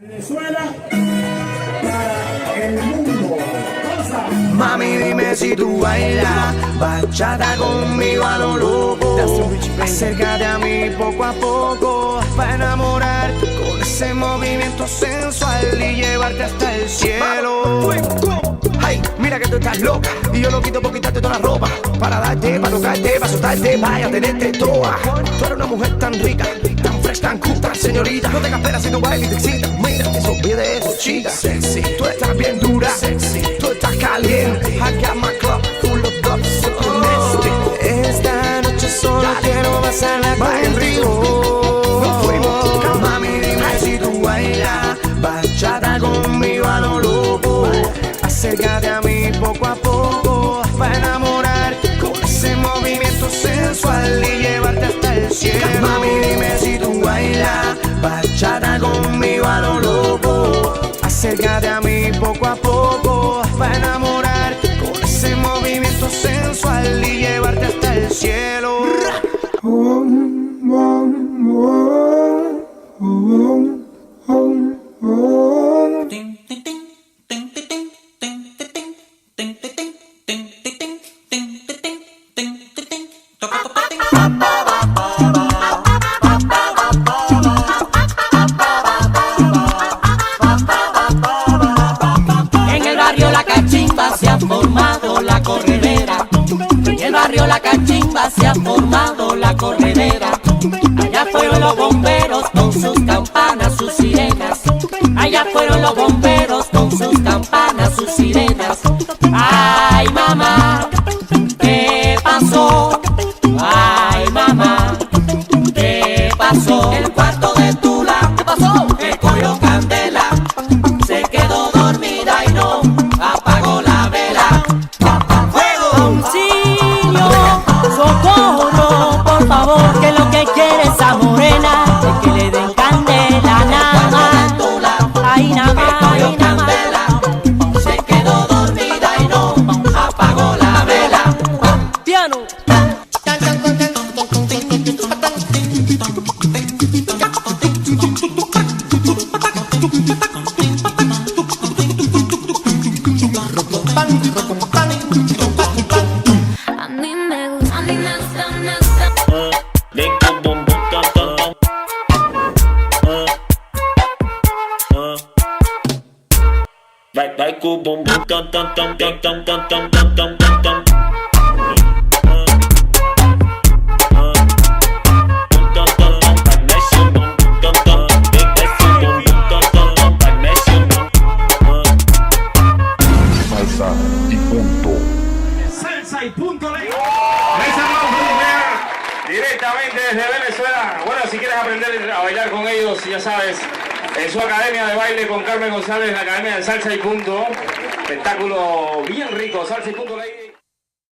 Venezuela para el mundo. Mami, dime si tú bailas bachata conmigo a lo loco. Acércate a mí poco a poco para enamorarte con ese movimiento sensual y llevarte hasta el cielo. Ay, mira que tú estás loca y yo lo quito por quitarte toda la ropa, para darte, para tocarte, para soltarte, vaya, tenerte toda. Tú eres una mujer tan rica, tan fresh, tan cool, tan señorita. No tengas pena si no bailas y te excitas. Mira, que se olvide de eso, chica. Sexy, tú estás bien dura. Sexy, tú estás caliente. I got my club full of dubs, so nasty. Esta noche solo quiero pasarla contigo. Nos fuimos. Mami, dime si tú bailas bachata conmigo a lo loco. Acércate a mí poco a poco para enamorarte con ese movimiento sensual y llevarte hasta el cielo. Mami, dime si tú bailas bachata conmigo a lo loco. Acércate a mí poco a poco para enamorarte con ese movimiento sensual y llevarte hasta el cielo. En el barrio La Cachimba se ha formado la corredera. En el barrio La Cachimba se ha formado la corredera. Allá fueron los bomberos con sus campanas, sus sirenas. Allá fueron los bomberos con sus campanas, sus sirenas. Ay, mamá, ¿qué pasó? Ay, mamá, ¿qué pasó? El cuarto de Tula, ¿qué pasó? Que cogió candela, se quedó dormida y no apagó la vela. ¡Fuego! ¡Auxilio! ¡Socorro! Por favor, que lo que quiere esa morena es que le den candela, nada más. Ay, nada más, ay, nada más. Se quedó dormida y no apagó la vela. Piano. A mí me gusta, me gusta. Vai com o bumbum tam tam tam tam tam tam tam tam tam tam tam. Salsa y punto. Salsa y punto. Les hablamos directamente desde Venezuela. Bueno, si quieres aprender a bailar con ellos, ya sabes, en su academia de baile con Carmen González, la academia de Salsa y Punto. Espectáculo bien rico, Salsa y Punto.